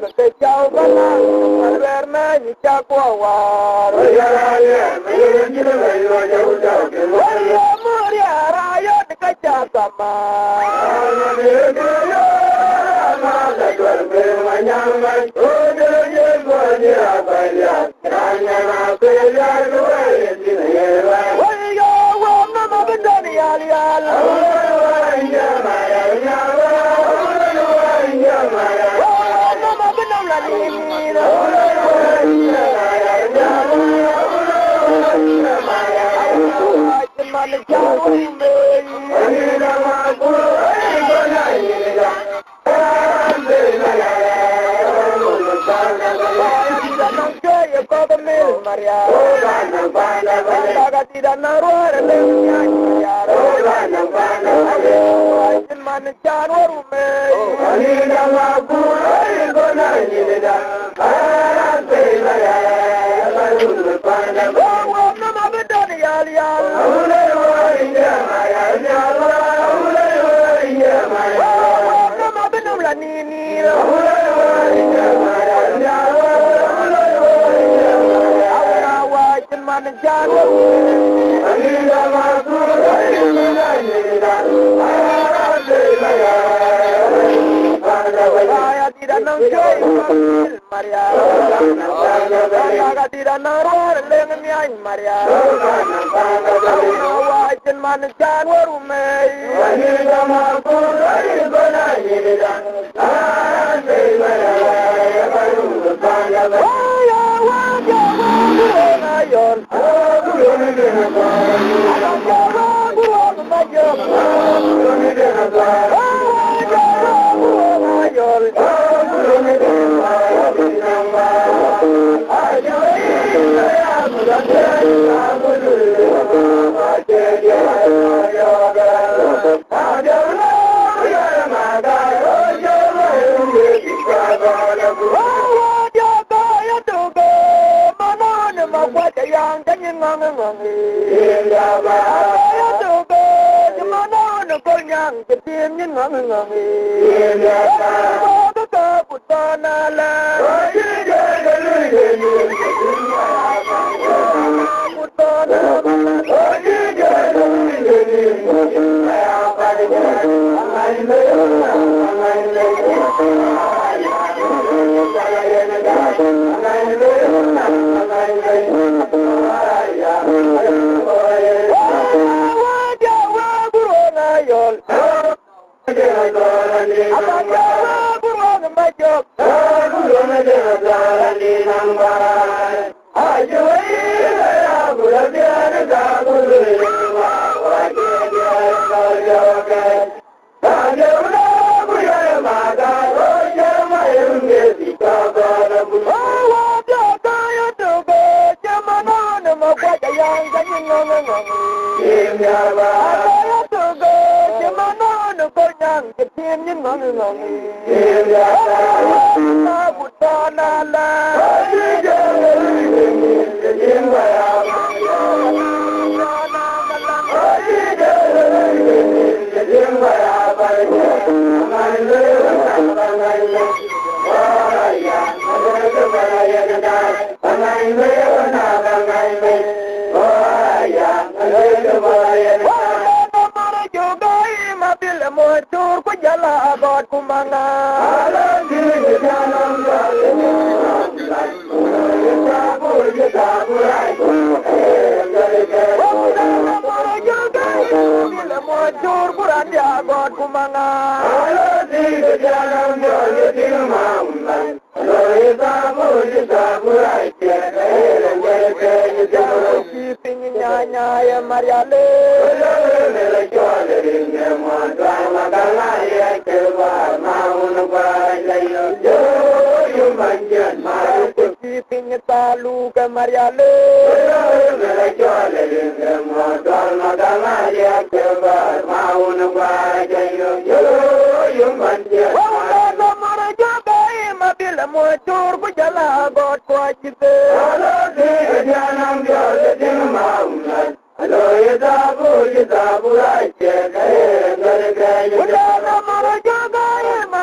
cho cái cháu vẫn là ver mẹ như cha qua hòa rồi ra ya mấy người như vậy rồi cháu cháu cái rồi ya mua đi ra ya cái cha sama mà lại quên về mà nhang ngay ôi nhớ qua như là phải ya nhà mà quên ya rồi thì này vậy ôi yo wo nó mà bên đó đi ya ya Maria, tidak naruh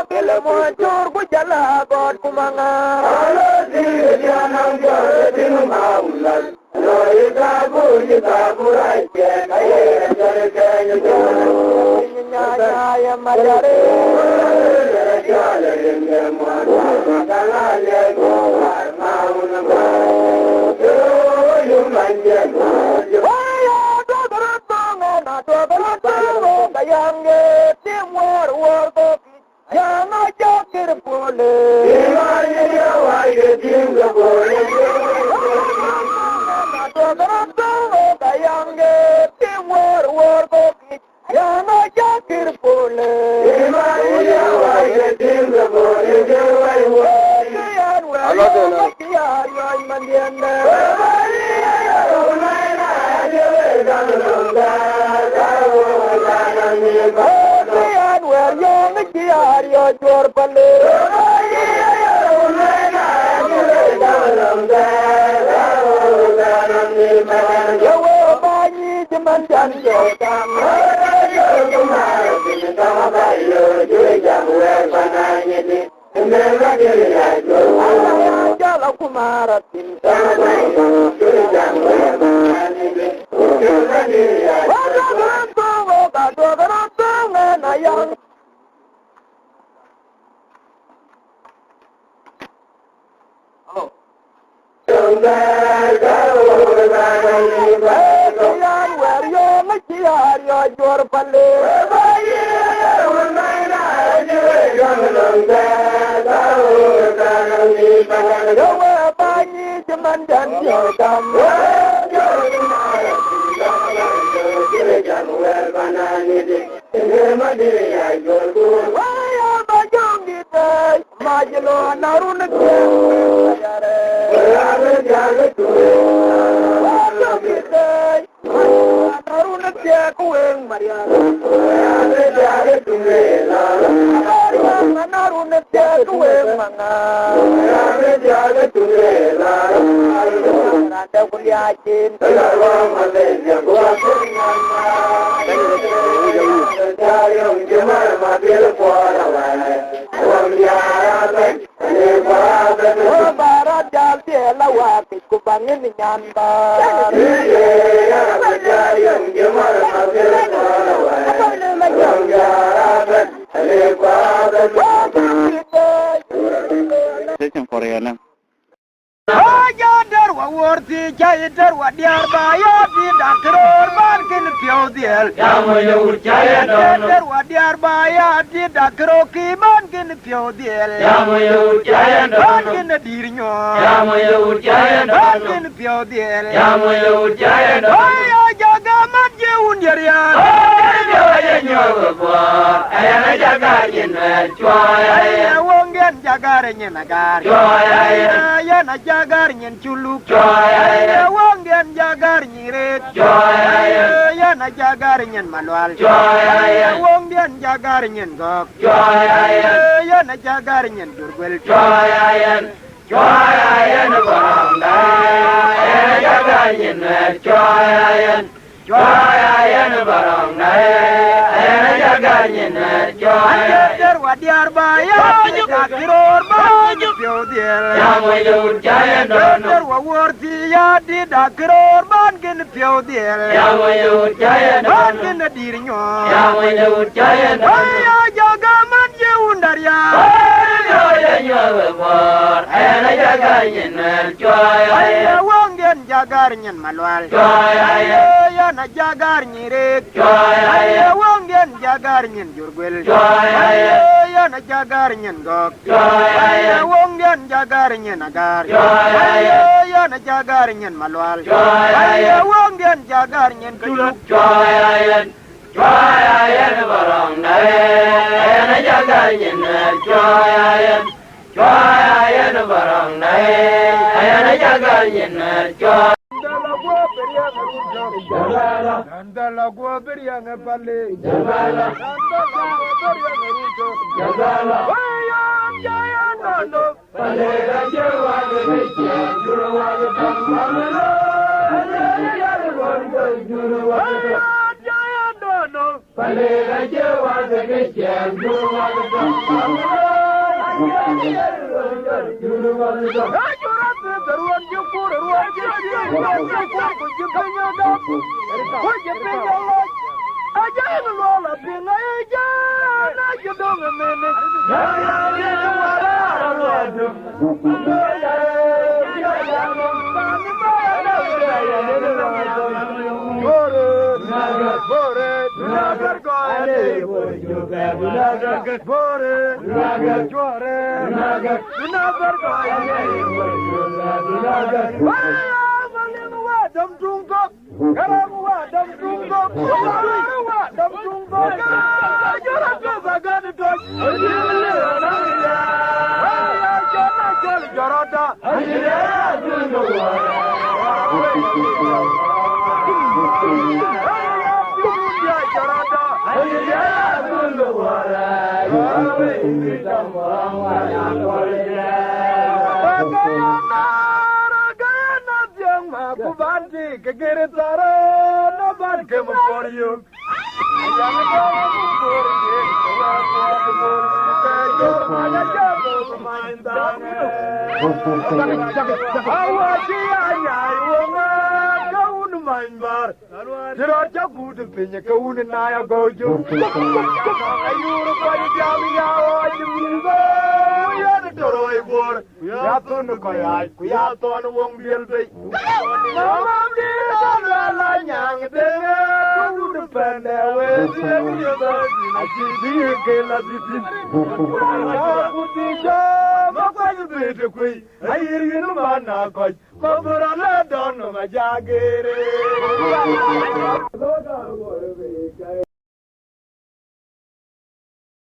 bile mo chur ku jala god kumanga ala di janang jare maulal loi ka burai ke kai jare ke nya ya majare jale nge mo dala le go maun ma yo manje ya do barata na do barata bayange timor ko ya na jakir pole imani ya wai timga pole na do barata bayange timor ko ya na jakir pole imani ya wai timga pole je wai Allah dena ya yo mandianda yo jor pale yo bani jaman jan yo tam yo kumar bin sama bayo yo jamwe bananye ni mera gele ya yo jala kumar bin sama bayo yo jamwe bananye ni mera gele ya yo jor pale yo bani jaman dan yo dam majlo narun ke yare narun ke kueng mariana narun ke kueng manga rada kuliakin barat jalti lawat ku bangin nyanda Korea Ajar wa worti jayar wa diar bayar di dakror bankin piodiel Yamoyo urjaya dono wa diar bayar di dakroki bankin piodiel Yamoyo urjaya dono bankin dirnyo Yamoyo urjaya dono bankin piodiel Yamoyo urjaya dono Aya jaga matje unjariya Aya nyogo kwa Aya jaga jinwer chwaya Aya wongen jagare nyenagar Chwaya Aya na jagar nyen chuluk Chwaya wongen jagar nyiret Chwaya na jagar nyen manual Chwaya wongen jagar nyen gok Chwaya na jagar nyen durgwel Chwaya na baranda Aya jagar nyen Chwaya na baranda Aya jagar nyen Chwaya wadiar bayar dakiror banyu piodiel Yamoyo urjaya dono wa worti ya di dakiror bankin piodiel Yamoyo urjaya dono bankin dirnyo Yamoyo urjaya dono Aya jaga manje undarya Aya nyowe bor Aya jaga nyen Chwaya Aya wongen jagar nyen malwal Chwaya Aya na jagar nyirik Chwaya Aya wongen jagar nyen jurgwel Chwaya Aya na jagar nyen gok Aya wongen jagar nyen agar Aya na jagar nyen malwal Aya wongen jagar nyen tuluk Aya na barong nae Aya na jagar nyen Aya na barong nae Aya na jagar nyen Dandala gua beriang pale Jabala Jabala Jaya nando pale raja wale beja juru wale pamala Jaya wale juru wale Jaya nando pale raja wale beja